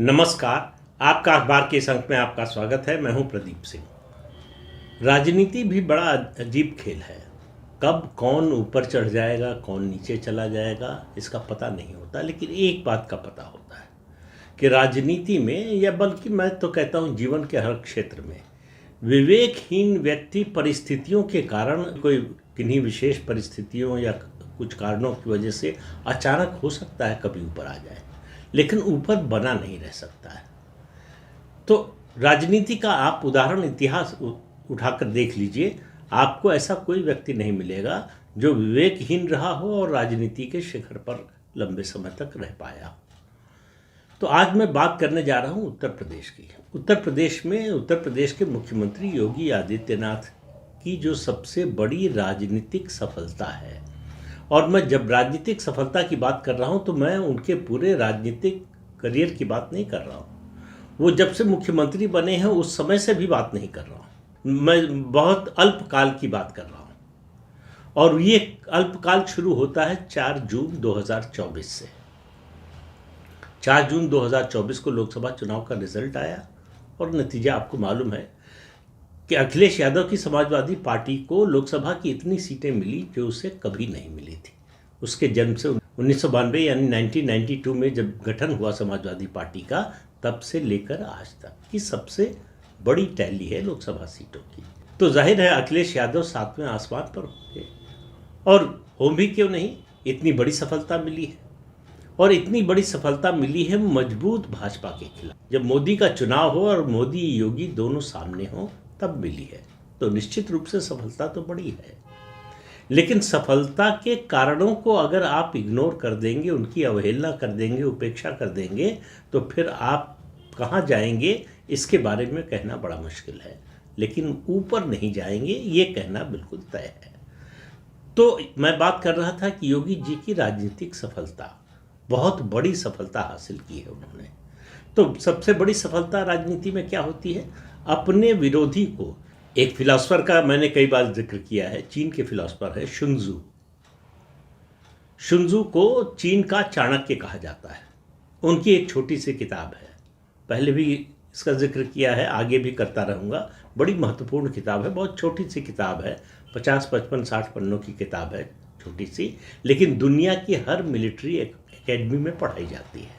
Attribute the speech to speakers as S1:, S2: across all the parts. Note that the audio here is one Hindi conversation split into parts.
S1: नमस्कार। आपका अखबार के इस अंक में आपका स्वागत है। मैं हूं प्रदीप सिंह। राजनीति भी बड़ा अजीब खेल है। कब कौन ऊपर चढ़ जाएगा, कौन नीचे चला जाएगा, इसका पता नहीं होता। लेकिन एक बात का पता होता है कि राजनीति में, या बल्कि मैं तो कहता हूं जीवन के हर क्षेत्र में, विवेकहीन व्यक्ति परिस्थितियों के कारण, कोई किन्हीं विशेष परिस्थितियों या कुछ कारणों की वजह से अचानक हो सकता है कभी ऊपर आ जाए, लेकिन ऊपर बना नहीं रह सकता है। तो राजनीति का आप उदाहरण इतिहास उठाकर देख लीजिए, आपको ऐसा कोई व्यक्ति नहीं मिलेगा जो विवेकहीन रहा हो और राजनीति के शिखर पर लंबे समय तक रह पाया। तो आज मैं बात करने जा रहा हूं उत्तर प्रदेश की। उत्तर प्रदेश के मुख्यमंत्री योगी आदित्यनाथ की जो सबसे बड़ी राजनीतिक सफलता है, और मैं जब राजनीतिक सफलता की बात कर रहा हूं तो मैं उनके पूरे राजनीतिक करियर की बात नहीं कर रहा हूं। वो जब से मुख्यमंत्री बने हैं उस समय से भी बात नहीं कर रहा हूं। मैं बहुत अल्पकाल की बात कर रहा हूं, और ये अल्पकाल शुरू होता है 4 जून 2024 से। 4 जून 2024 को लोकसभा चुनाव का रिजल्ट आया, और नतीजा आपको मालूम है कि अखिलेश यादव की समाजवादी पार्टी को लोकसभा की इतनी सीटें मिली जो उसे कभी नहीं मिली थी। उसके जन्म से 1992 यानी 1992 में जब गठन हुआ समाजवादी पार्टी का, तब से लेकर आज तक की सबसे बड़ी टैली है लोकसभा सीटों की। तो जाहिर है अखिलेश यादव 7वें आसमान पर होंगे, और हो भी क्यों नहीं, इतनी बड़ी सफलता मिली है। और इतनी बड़ी सफलता मिली है मजबूत भाजपा के खिलाफ। जब मोदी का चुनाव हो और मोदी योगी दोनों सामने हो तब मिली है, तो निश्चित रूप से सफलता तो बड़ी है। लेकिन सफलता के कारणों को अगर आप इग्नोर कर देंगे, उनकी अवहेलना कर देंगे, उपेक्षा कर देंगे, तो फिर आप कहाँ जाएंगे इसके बारे में कहना बड़ा मुश्किल है। लेकिन ऊपर नहीं जाएंगे ये कहना बिल्कुल तय है। तो मैं बात कर रहा था कि योगी जी की राजनीतिक सफलता, बहुत बड़ी सफलता हासिल की है उन्होंने। तो सबसे बड़ी सफलता राजनीति में क्या होती है? अपने विरोधी को, एक फिलॉसफर का मैंने कई बार जिक्र किया है, चीन के फिलॉसफर है शुनजू। शुनजू को चीन का चाणक्य कहा जाता है। उनकी एक छोटी सी किताब है, पहले भी इसका जिक्र किया है, आगे भी करता रहूँगा। बड़ी महत्वपूर्ण किताब है, बहुत छोटी सी किताब है, 50, 55, 60 पन्नों की किताब है, छोटी सी, लेकिन दुनिया की हर मिलिट्री एकेडमी में पढ़ाई जाती है।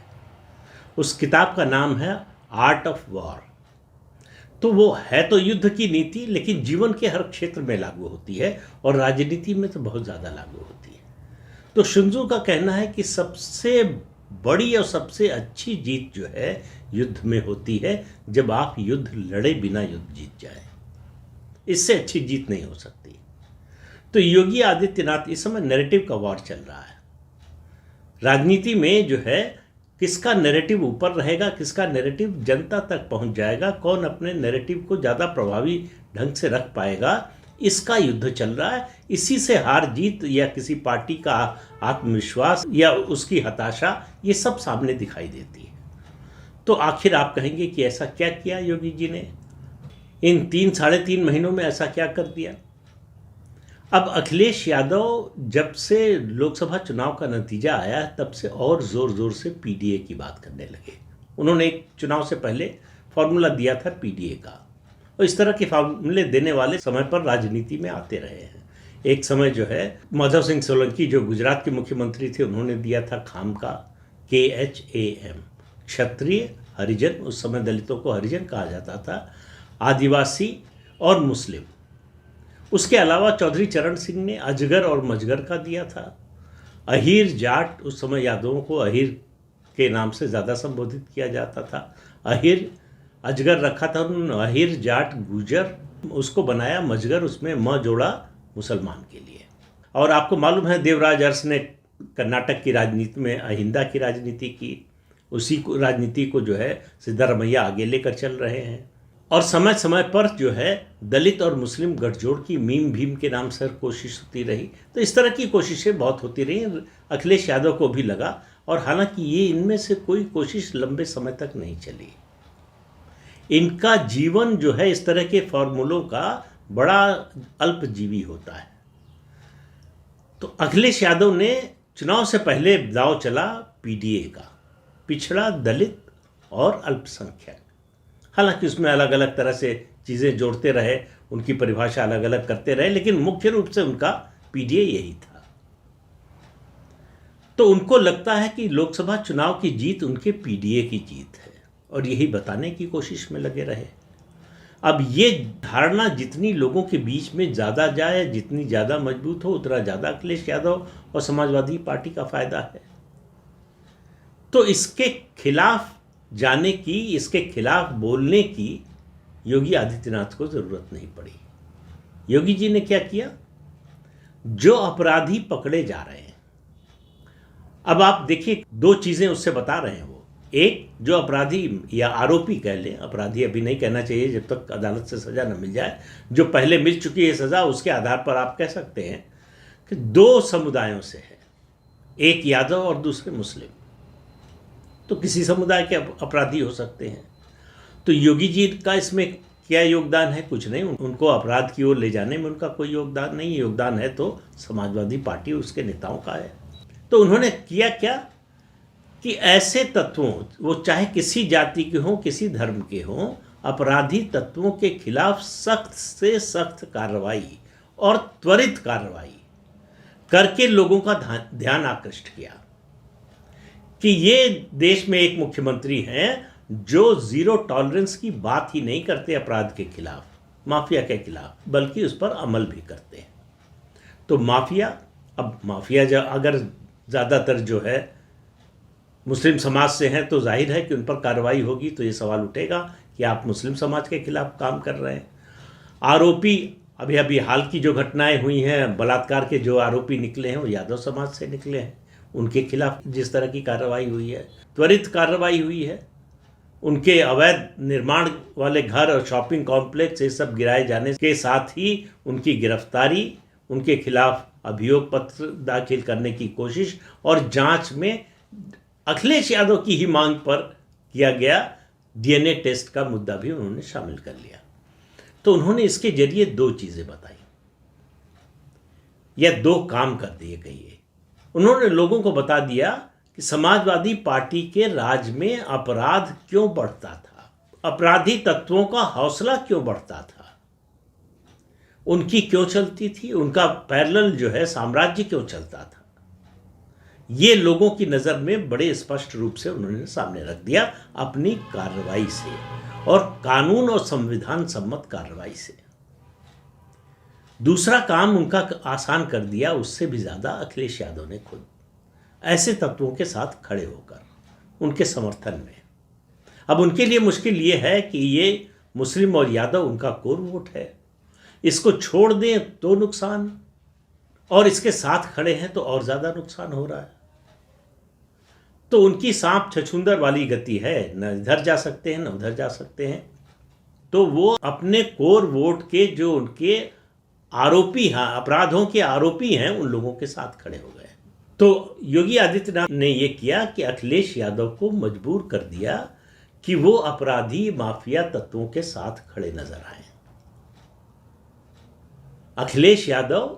S1: उस किताब का नाम है आर्ट ऑफ वॉर। तो वो है तो युद्ध की नीति, लेकिन जीवन के हर क्षेत्र में लागू होती है, और राजनीति में तो बहुत ज़्यादा लागू होती है। तो शुनजू का कहना है कि सबसे बड़ी और सबसे अच्छी जीत जो है युद्ध में होती है जब आप युद्ध लड़े बिना युद्ध जीत जाए। इससे अच्छी जीत नहीं हो सकती। तो योगी आदित्यनाथ, इस समय नैरेटिव का वॉर चल रहा है राजनीति में, जो है किसका नैरेटिव ऊपर रहेगा, किसका नैरेटिव जनता तक पहुंच जाएगा, कौन अपने नैरेटिव को ज़्यादा प्रभावी ढंग से रख पाएगा, इसका युद्ध चल रहा है। इसी से हार जीत या किसी पार्टी का आत्मविश्वास या उसकी हताशा, ये सब सामने दिखाई देती है। तो आखिर आप कहेंगे कि ऐसा क्या किया योगी जी ने इन 3-3.5 महीनों में, ऐसा क्या कर दिया? अब अखिलेश यादव जब से लोकसभा चुनाव का नतीजा आया, तब से और ज़ोर ज़ोर से पीडीए की बात करने लगे। उन्होंने एक चुनाव से पहले फॉर्मूला दिया था पीडीए का, और इस तरह के फार्मूले देने वाले समय पर राजनीति में आते रहे हैं। एक समय जो है माधव सिंह सोलंकी, जो गुजरात के मुख्यमंत्री थे, उन्होंने दिया था खाम का KHAM, क्षत्रिय, हरिजन, उस समय दलितों को हरिजन कहा जाता था, आदिवासी और मुस्लिम। उसके अलावा चौधरी चरण सिंह ने अजगर और मजगर का दिया था। अहीर जाट, उस समय यादवों को अहीर के नाम से ज़्यादा संबोधित किया जाता था। अहीर, अजगर रखा था उन्होंने, अहीर जाट गुजर, उसको बनाया मजगर, उसमें म जोड़ा मुसलमान के लिए। और आपको मालूम है देवराज अरस ने कर्नाटक की राजनीति में अहिंदा की राजनीति की। उसी को राजनीति को जो है सिद्धारमैया आगे लेकर चल रहे हैं। और समय समय पर जो है दलित और मुस्लिम गठजोड़ की मीम भीम के नाम से कोशिश होती रही। तो इस तरह की कोशिशें बहुत होती रही, अखिलेश यादव को भी लगा। और हालांकि ये इनमें से कोई कोशिश लंबे समय तक नहीं चली। इनका जीवन जो है इस तरह के फॉर्मूलों का बड़ा अल्पजीवी होता है। तो अखिलेश यादव ने चुनाव से पहले दांव चला पीडीए का, पिछड़ा दलित और अल्पसंख्यक। हालांकि उसमें अलग अलग तरह से चीज़ें जोड़ते रहे, उनकी परिभाषा अलग अलग करते रहे, लेकिन मुख्य रूप से उनका पीडीए यही था। तो उनको लगता है कि लोकसभा चुनाव की जीत उनके पीडीए की जीत है, और यही बताने की कोशिश में लगे रहे। अब ये धारणा जितनी लोगों के बीच में ज़्यादा जाए, जितनी ज़्यादा मजबूत हो, उतना ज़्यादा अखिलेश यादव और समाजवादी पार्टी का फायदा है। तो इसके खिलाफ जाने की, इसके खिलाफ बोलने की योगी आदित्यनाथ को ज़रूरत नहीं पड़ी। योगी जी ने क्या किया, जो अपराधी पकड़े जा रहे हैं, अब आप देखिए दो चीज़ें उससे बता रहे हैं वो। एक, जो अपराधी या आरोपी कह लें, अपराधी अभी नहीं कहना चाहिए जब तक अदालत से सज़ा न मिल जाए, जो पहले मिल चुकी है सज़ा, उसके आधार पर आप कह सकते हैं कि दो समुदायों से है, एक यादव और दूसरे मुस्लिम। तो किसी समुदाय के अपराधी हो सकते हैं। तो योगी जी का इसमें क्या योगदान है? कुछ नहीं। उनको अपराध की ओर ले जाने में उनका कोई योगदान नहीं। योगदान है तो समाजवादी पार्टी, उसके नेताओं का है। तो उन्होंने किया क्या कि ऐसे तत्वों, वो चाहे किसी जाति के हों, किसी धर्म के हों, अपराधी तत्वों के खिलाफ सख्त से सख्त कार्रवाई और त्वरित कार्रवाई करके लोगों का ध्यान आकृष्ट किया कि ये देश में एक मुख्यमंत्री हैं जो ज़ीरो टॉलरेंस की बात ही नहीं करते अपराध के खिलाफ, माफिया के खिलाफ, बल्कि उस पर अमल भी करते हैं। तो माफिया, अब माफिया अगर ज़्यादातर जो है मुस्लिम समाज से हैं तो जाहिर है कि उन पर कार्रवाई होगी। तो ये सवाल उठेगा कि आप मुस्लिम समाज के खिलाफ काम कर रहे हैं। आरोपी, अभी अभी हाल की जो घटनाएं हुई हैं, बलात्कार के जो आरोपी निकले हैं वो यादव समाज से निकले हैं। उनके खिलाफ जिस तरह की कार्रवाई हुई है, त्वरित कार्रवाई हुई है। उनके अवैध निर्माण वाले घर और शॉपिंग कॉम्प्लेक्स, ये सब गिराए जाने के साथ ही उनकी गिरफ्तारी, उनके खिलाफ अभियोग पत्र दाखिल करने की कोशिश, और जांच में अखिलेश यादव की ही मांग पर किया गया डीएनए टेस्ट का मुद्दा भी उन्होंने शामिल कर लिया। तो उन्होंने इसके जरिए दो चीज़ें बताई या दो काम कर दिए कहिए। उन्होंने लोगों को बता दिया कि समाजवादी पार्टी के राज में अपराध क्यों बढ़ता था, अपराधी तत्वों का हौसला क्यों बढ़ता था, उनकी क्यों चलती थी, उनका पैरेलल जो है साम्राज्य क्यों चलता था। ये लोगों की नज़र में बड़े स्पष्ट रूप से उन्होंने सामने रख दिया अपनी कार्रवाई से, और कानून और संविधान सम्मत कार्रवाई से। दूसरा काम उनका आसान कर दिया, उससे भी ज़्यादा अखिलेश यादव ने खुद ऐसे तत्वों के साथ खड़े होकर उनके समर्थन में। अब उनके लिए मुश्किल ये है कि ये मुस्लिम और यादव उनका कोर वोट है, इसको छोड़ दें तो नुकसान, और इसके साथ खड़े हैं तो और ज़्यादा नुकसान हो रहा है। तो उनकी सांप छछूंदर वाली गति है, न इधर जा सकते हैं न उधर जा सकते हैं। तो वो अपने कोर वोट के, जो उनके आरोपी हैं, अपराधों के आरोपी हैं, उन लोगों के साथ खड़े हो गए। तो योगी आदित्यनाथ ने ये किया कि अखिलेश यादव को मजबूर कर दिया कि वो अपराधी माफिया तत्वों के साथ खड़े नजर आए। अखिलेश यादव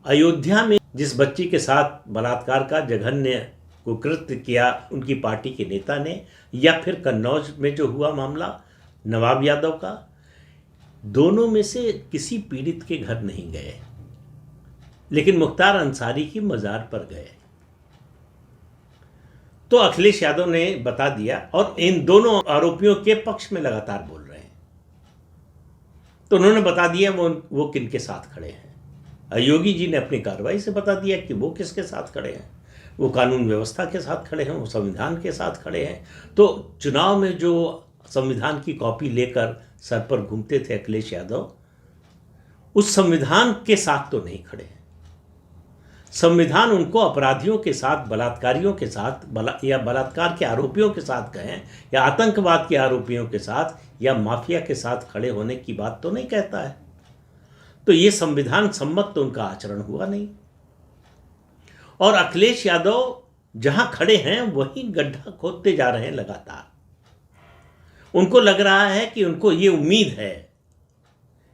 S1: अयोध्या में जिस बच्ची के साथ बलात्कार का जघन्य कुकृत्य किया उनकी पार्टी के नेता ने, या फिर कन्नौज में जो हुआ मामला नवाब यादव का, दोनों में से किसी पीड़ित के घर नहीं गए, लेकिन मुख्तार अंसारी की मज़ार पर गए। तो अखिलेश यादव ने बता दिया, और इन दोनों आरोपियों के पक्ष में लगातार बोल रहे हैं। तो उन्होंने बता दिया वो किन के साथ खड़े हैं। योगी जी ने अपनी कार्रवाई से बता दिया कि वो किसके साथ खड़े हैं। वो कानून व्यवस्था के साथ खड़े हैं, वो संविधान के साथ खड़े हैं। तो चुनाव में जो संविधान की कॉपी लेकर सर पर घूमते थे अखिलेश यादव, उस संविधान के साथ तो नहीं खड़े हैं। संविधान उनको अपराधियों के साथ, बलात्कारियों के साथ, या बलात्कार के आरोपियों के साथ कहें, या आतंकवाद के आरोपियों के साथ, या माफिया के साथ खड़े होने की बात तो नहीं कहता है। तो ये संविधान सम्मत तो उनका आचरण हुआ नहीं। और अखिलेश यादव जहां खड़े हैं वहीं गड्ढा खोदते जा रहे हैं लगातार। उनको लग रहा है कि उनको ये उम्मीद है,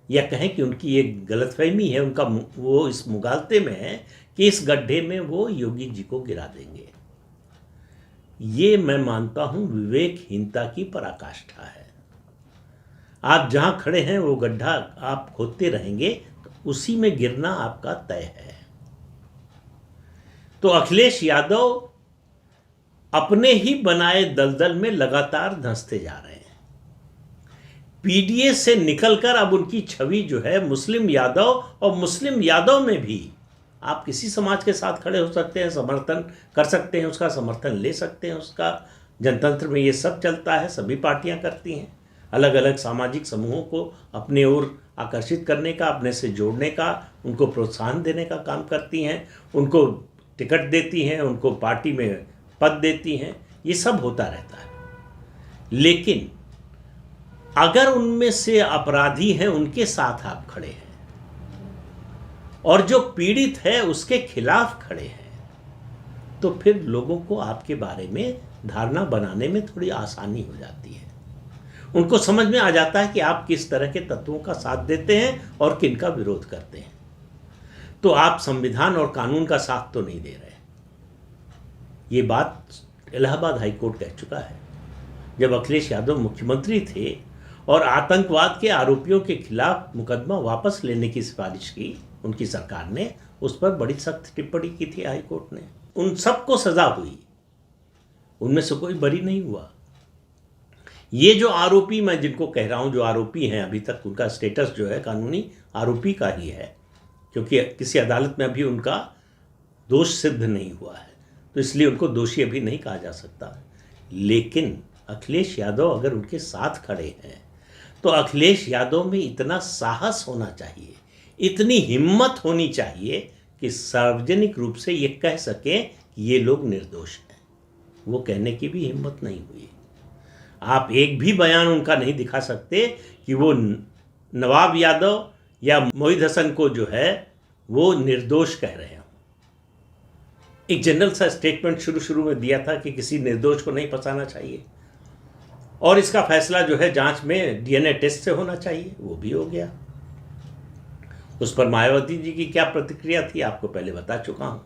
S1: या कहें कि उनकी एक गलतफहमी है, उनका वो इस मुगालते में है कि इस गड्ढे में वो योगी जी को गिरा देंगे। ये मैं मानता हूं विवेकहीनता की पराकाष्ठा है। आप जहां खड़े हैं वो गड्ढा आप खोदते रहेंगे तो उसी में गिरना आपका तय है। तो अखिलेश यादव अपने ही बनाए दलदल में लगातार धंसते जा रहे हैं। पीडीए से निकलकर अब उनकी छवि जो है मुस्लिम यादव, और मुस्लिम यादव में भी आप किसी समाज के साथ खड़े हो सकते हैं, समर्थन कर सकते हैं, उसका समर्थन ले सकते हैं, उसका जनतंत्र में ये सब चलता है, सभी पार्टियां करती हैं। अलग अलग सामाजिक समूहों को अपने ओर आकर्षित करने का, अपने से जोड़ने का, उनको प्रोत्साहन देने का काम करती हैं, उनको टिकट देती हैं, उनको पार्टी में पद देती हैं, ये सब होता रहता है। लेकिन अगर उनमें से अपराधी हैं उनके साथ आप खड़े हैं और जो पीड़ित है उसके खिलाफ खड़े हैं, तो फिर लोगों को आपके बारे में धारणा बनाने में थोड़ी आसानी हो जाती है। उनको समझ में आ जाता है कि आप किस तरह के तत्वों का साथ देते हैं और किन का विरोध करते हैं। तो आप संविधान और कानून का साथ तो नहीं दे रहे। ये बात इलाहाबाद हाईकोर्ट कह चुका है। जब अखिलेश यादव मुख्यमंत्री थे और आतंकवाद के आरोपियों के खिलाफ मुकदमा वापस लेने की सिफारिश की उनकी सरकार ने, उस पर बड़ी सख्त टिप्पणी की थी हाईकोर्ट ने। उन सबको सजा हुई, उनमें से कोई बरी नहीं हुआ। ये जो आरोपी, मैं जिनको कह रहा हूं जो आरोपी हैं, अभी तक उनका स्टेटस जो है कानूनी आरोपी का ही है, क्योंकि किसी अदालत में अभी उनका दोष सिद्ध नहीं हुआ है, तो इसलिए उनको दोषी अभी नहीं कहा जा सकता। लेकिन अखिलेश यादव अगर उनके साथ खड़े हैं तो अखिलेश यादव में इतना साहस होना चाहिए, इतनी हिम्मत होनी चाहिए कि सार्वजनिक रूप से ये कह सकें कि ये लोग निर्दोष हैं। वो कहने की भी हिम्मत नहीं हुई। आप एक भी बयान उनका नहीं दिखा सकते कि वो नवाब यादव या मोहित हसन को जो है वो निर्दोष कह रहे हो। एक जनरल सा स्टेटमेंट शुरू में दिया था कि किसी निर्दोष को नहीं फंसाना चाहिए और इसका फैसला जो है जांच में डीएनए टेस्ट से होना चाहिए, वो भी हो गया। उस पर मायावती जी की क्या प्रतिक्रिया थी आपको पहले बता चुका हूं,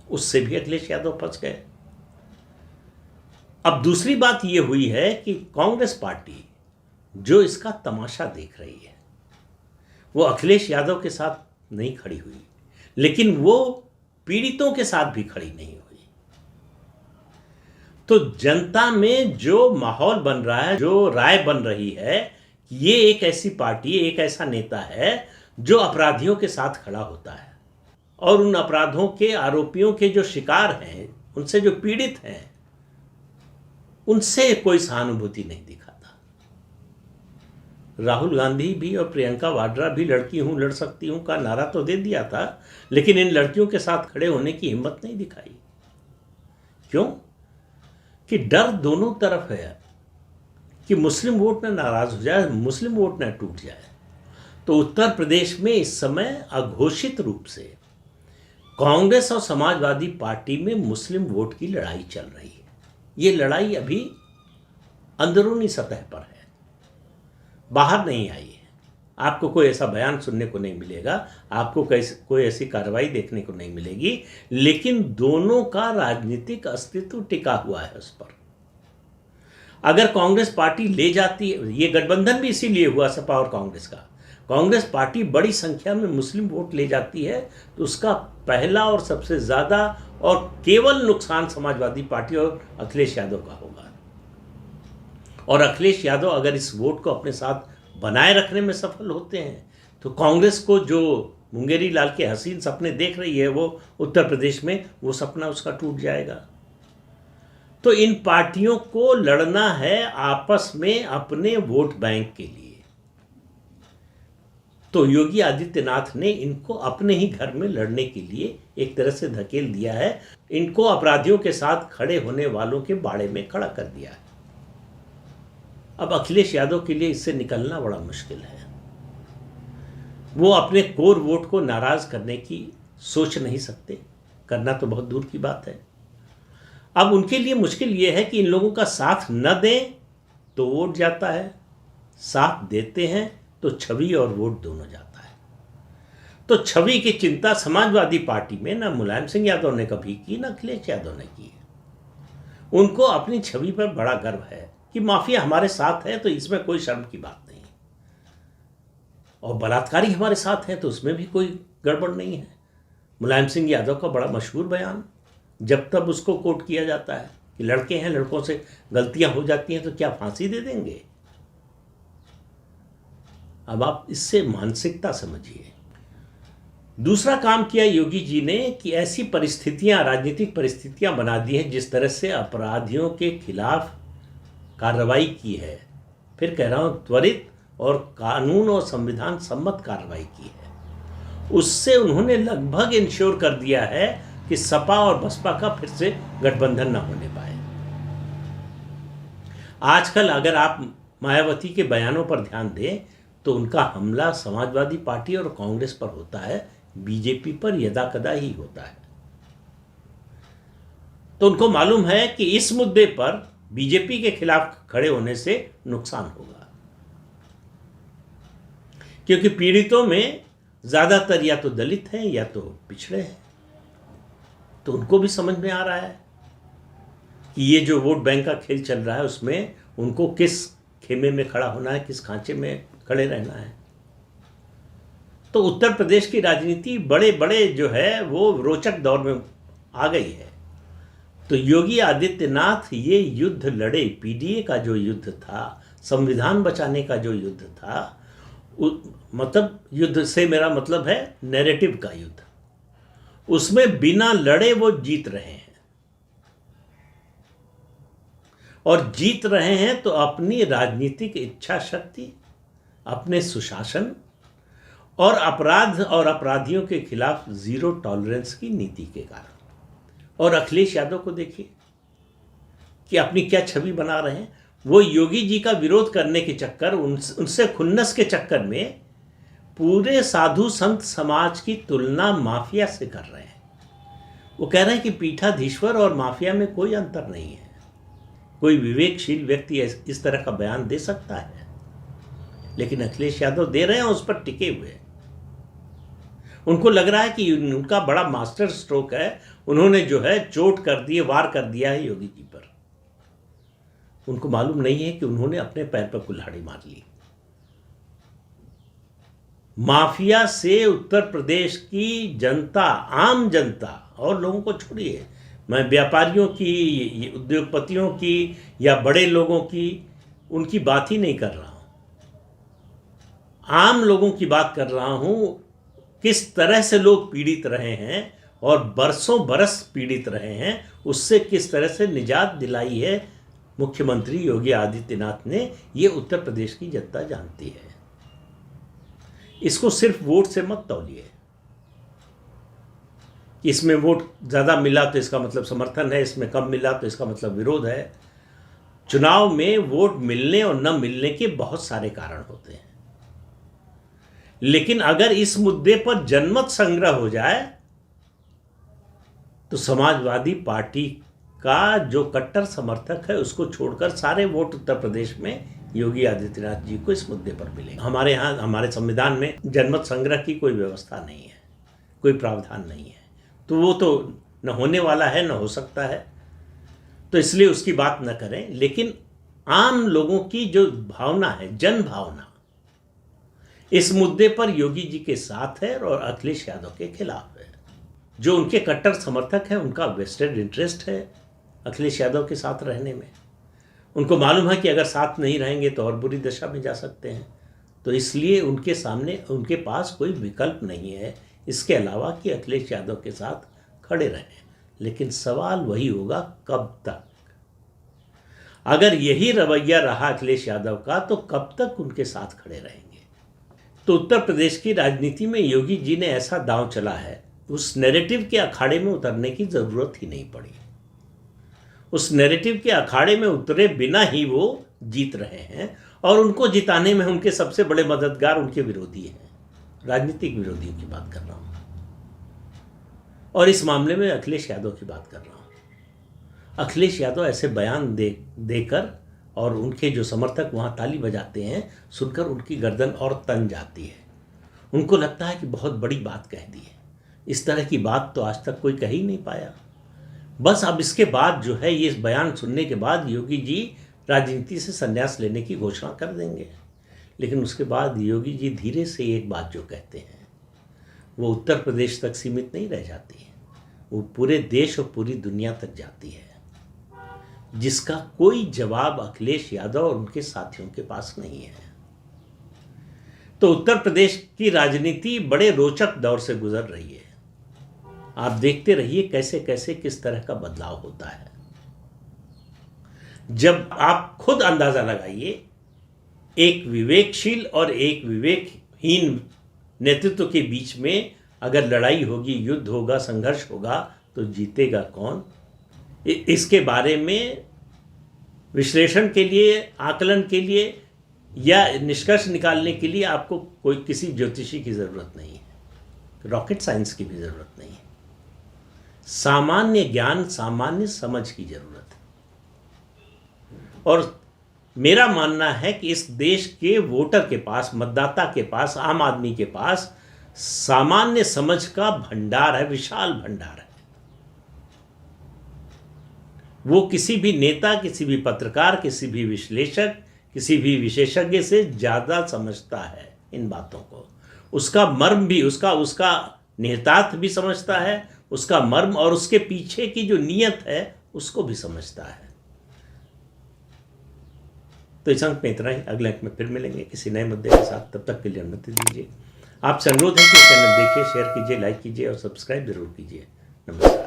S1: उससे भी अखिलेश यादव फंस गए। अब दूसरी बात यह हुई है कि कांग्रेस पार्टी जो इसका तमाशा देख रही है वो अखिलेश यादव के साथ नहीं खड़ी हुई, लेकिन वो पीड़ितों के साथ भी खड़ी नहीं हुई। तो जनता में जो माहौल बन रहा है, जो राय बन रही है, ये एक ऐसी पार्टी, एक ऐसा नेता है जो अपराधियों के साथ खड़ा होता है और उन अपराधों के आरोपियों के जो शिकार हैं, उनसे जो पीड़ित हैं, उनसे कोई सहानुभूति नहीं दिखाता। राहुल गांधी भी और प्रियंका वाड्रा भी लड़की हूं लड़ सकती हूं का नारा तो दे दिया था, लेकिन इन लड़कियों के साथ खड़े होने की हिम्मत नहीं दिखाई। क्यों? कि डर दोनों तरफ है कि मुस्लिम वोट न नाराज हो जाए, मुस्लिम वोट न टूट जाए। तो उत्तर प्रदेश में इस समय अघोषित रूप से कांग्रेस और समाजवादी पार्टी में मुस्लिम वोट की लड़ाई चल रही है। ये लड़ाई अभी अंदरूनी सतह पर है, बाहर नहीं आई है। आपको कोई ऐसा बयान सुनने को नहीं मिलेगा, आपको कोई ऐसी कार्रवाई देखने को नहीं मिलेगी, लेकिन दोनों का राजनीतिक अस्तित्व टिका हुआ है उस पर। अगर कांग्रेस पार्टी ले जाती है, ये गठबंधन भी इसीलिए हुआ सपा और कांग्रेस का, कांग्रेस पार्टी बड़ी संख्या में मुस्लिम वोट ले जाती है तो उसका पहला और सबसे ज्यादा और केवल नुकसान समाजवादी पार्टी और अखिलेश यादव का होगा। और अखिलेश यादव अगर इस वोट को अपने साथ बनाए रखने में सफल होते हैं तो कांग्रेस को जो मुंगेरी लाल के हसीन सपने देख रही है वो उत्तर प्रदेश में, वो सपना उसका टूट जाएगा। तो इन पार्टियों को लड़ना है आपस में अपने वोट बैंक के लिए। तो योगी आदित्यनाथ ने इनको अपने ही घर में लड़ने के लिए एक तरह से धकेल दिया है, इनको अपराधियों के साथ खड़े होने वालों के बाड़े में खड़ा कर दिया है। अब अखिलेश यादव के लिए इससे निकलना बड़ा मुश्किल है। वो अपने कोर वोट को नाराज करने की सोच नहीं सकते, करना तो बहुत दूर की बात है। अब उनके लिए मुश्किल ये है कि इन लोगों का साथ न दें तो वोट जाता है, साथ देते हैं तो छवि और वोट दोनों जाता है। तो छवि की चिंता समाजवादी पार्टी में ना मुलायम सिंह यादव ने कभी की, ना अखिलेश यादव ने की। उनको अपनी छवि पर बड़ा गर्व है कि माफिया हमारे साथ है तो इसमें कोई शर्म की बात नहीं, और बलात्कारी हमारे साथ हैं तो उसमें भी कोई गड़बड़ नहीं है। मुलायम सिंह यादव का बड़ा मशहूर बयान, जब तब उसको कोट किया जाता है कि लड़के हैं, लड़कों से गलतियां हो जाती हैं तो क्या फांसी दे देंगे। अब आप इससे मानसिकता समझिए। दूसरा काम किया योगी जी ने कि ऐसी परिस्थितियां, राजनीतिक परिस्थितियां बना दी हैं जिस तरह से अपराधियों के खिलाफ कार्रवाई की है, फिर कह रहा हूं त्वरित और कानून और संविधान सम्मत कार्रवाई की है, उससे उन्होंने लगभग इंश्योर कर दिया है कि सपा और बसपा का फिर से गठबंधन न होने पाए। आजकल अगर आप मायावती के बयानों पर ध्यान दें तो उनका हमला समाजवादी पार्टी और कांग्रेस पर होता है, बीजेपी पर यदाकदा ही होता है। तो उनको मालूम है कि इस मुद्दे पर बीजेपी के खिलाफ खड़े होने से नुकसान होगा, क्योंकि पीड़ितों में ज्यादातर या तो दलित हैं या तो पिछड़े हैं। तो उनको भी समझ में आ रहा है कि ये जो वोट बैंक का खेल चल रहा है उसमें उनको किस खेमे में खड़ा होना है, किस खांचे में खड़े रहना है। तो उत्तर प्रदेश की राजनीति बड़े बड़े जो है वो रोचक दौर में आ गई है। तो योगी आदित्यनाथ ये युद्ध लड़े, पीडीए का जो युद्ध था, संविधान बचाने का जो युद्ध था, मतलब युद्ध से मेरा मतलब है नैरेटिव का युद्ध, उसमें बिना लड़े वो जीत रहे हैं। और जीत रहे हैं तो अपनी राजनीतिक इच्छा शक्ति, अपने सुशासन और अपराध और अपराधियों के खिलाफ जीरो टॉलरेंस की नीति के कारण। और अखिलेश यादव को देखिए कि अपनी क्या छवि बना रहे हैं। वो योगी जी का विरोध करने के चक्कर, उनसे खुन्नस के चक्कर में पूरे साधु संत समाज की तुलना माफिया से कर रहे हैं। वो कह रहे हैं कि पीठाधीश्वर और माफिया में कोई अंतर नहीं है। कोई विवेकशील व्यक्ति इस तरह का बयान दे सकता है, लेकिन अखिलेश यादव दे रहे हैं, उस पर टिके हुए। उनको लग रहा है कि उनका बड़ा मास्टर स्ट्रोक है, उन्होंने जो है चोट कर दिए, वार कर दिया है योगी जी पर। उनको मालूम नहीं है कि उन्होंने अपने पैर पर कुल्हाड़ी मार ली। माफिया से उत्तर प्रदेश की जनता, आम जनता, और लोगों को छोड़िए, मैं व्यापारियों की, उद्योगपतियों की या बड़े लोगों की उनकी बात ही नहीं कर रहा हूं, आम लोगों की बात कर रहा हूं। किस तरह से लोग पीड़ित रहे हैं और बरसों बरस पीड़ित रहे हैं, उससे किस तरह से निजात दिलाई है मुख्यमंत्री योगी आदित्यनाथ ने, ये उत्तर प्रदेश की जनता जानती है। इसको सिर्फ वोट से मत तौलिए। इसमें वोट ज़्यादा मिला तो इसका मतलब समर्थन है, इसमें कम मिला तो इसका मतलब विरोध है। चुनाव में वोट मिलने और न मिलने के बहुत सारे कारण होते हैं, लेकिन अगर इस मुद्दे पर जनमत संग्रह हो जाए तो समाजवादी पार्टी का जो कट्टर समर्थक है उसको छोड़कर सारे वोट उत्तर प्रदेश में योगी आदित्यनाथ जी को इस मुद्दे पर मिलेंगे। हमारे यहाँ, हमारे संविधान में जनमत संग्रह की कोई व्यवस्था नहीं है, कोई प्रावधान नहीं है, तो वो तो न होने वाला है न हो सकता है, तो इसलिए उसकी बात न करें। लेकिन आम लोगों की जो भावना है, जन भावना, इस मुद्दे पर योगी जी के साथ है और अखिलेश यादव के खिलाफ है। जो उनके कट्टर समर्थक हैं उनका वेस्टेड इंटरेस्ट है अखिलेश यादव के साथ रहने में। उनको मालूम है कि अगर साथ नहीं रहेंगे तो और बुरी दशा में जा सकते हैं, तो इसलिए उनके सामने, उनके पास कोई विकल्प नहीं है इसके अलावा कि अखिलेश यादव के साथ खड़े रहें। लेकिन सवाल वही होगा, कब तक? अगर यही रवैया रहा अखिलेश यादव का तो कब तक उनके साथ खड़े रहेंगे? तो उत्तर प्रदेश की राजनीति में योगी जी ने ऐसा दांव चला है, उस नैरेटिव के अखाड़े में उतरने की जरूरत ही नहीं पड़ी। उस नैरेटिव के अखाड़े में उतरे बिना ही वो जीत रहे हैं, और उनको जिताने में उनके सबसे बड़े मददगार उनके विरोधी हैं, राजनीतिक विरोधियों की बात कर रहा हूं, और इस मामले में अखिलेश यादव की बात कर रहा हूं। अखिलेश यादव ऐसे बयान देकर और उनके जो समर्थक वहां ताली बजाते हैं, सुनकर उनकी गर्दन और तन जाती है। उनको लगता है कि बहुत बड़ी बात कह दी है, इस तरह की बात तो आज तक कोई कह ही नहीं पाया। बस अब इसके बाद जो है, ये बयान सुनने के बाद योगी जी राजनीति से संन्यास लेने की घोषणा कर देंगे। लेकिन उसके बाद योगी जी धीरे से एक बात जो कहते हैं वो उत्तर प्रदेश तक सीमित नहीं रह जाती है, वो पूरे देश और पूरी दुनिया तक जाती है, जिसका कोई जवाब अखिलेश यादव और उनके साथियों के पास नहीं है। तो उत्तर प्रदेश की राजनीति बड़े रोचक दौर से गुजर रही है। आप देखते रहिए कैसे कैसे किस तरह का बदलाव होता है। जब आप खुद अंदाजा लगाइए, एक विवेकशील और एक विवेकहीन नेतृत्व के बीच में अगर लड़ाई होगी, युद्ध होगा, संघर्ष होगा, तो जीतेगा कौन? इसके बारे में विश्लेषण के लिए, आकलन के लिए या निष्कर्ष निकालने के लिए आपको कोई किसी ज्योतिषी की ज़रूरत नहीं है, रॉकेट साइंस की भी ज़रूरत नहीं है। सामान्य ज्ञान, सामान्य समझ की ज़रूरत है। और मेरा मानना है कि इस देश के वोटर के पास, मतदाता के पास, आम आदमी के पास सामान्य समझ का भंडार है, विशाल भंडार है। वो किसी भी नेता, किसी भी पत्रकार, किसी भी विश्लेषक, किसी भी विशेषज्ञ से ज़्यादा समझता है इन बातों को। उसका मर्म भी, उसका निहितार्थ भी समझता है, उसका मर्म और उसके पीछे की जो नीयत है उसको भी समझता है। तो इस अंक में इतना ही। अगले अंक में फिर मिलेंगे किसी नए मुद्दे के साथ। तब तक के लिए अनुमति दीजिए। आपसे अनुरोध है कि चैनल देखिए, शेयर कीजिए, लाइक कीजिए और सब्सक्राइब जरूर कीजिए। नमस्कार।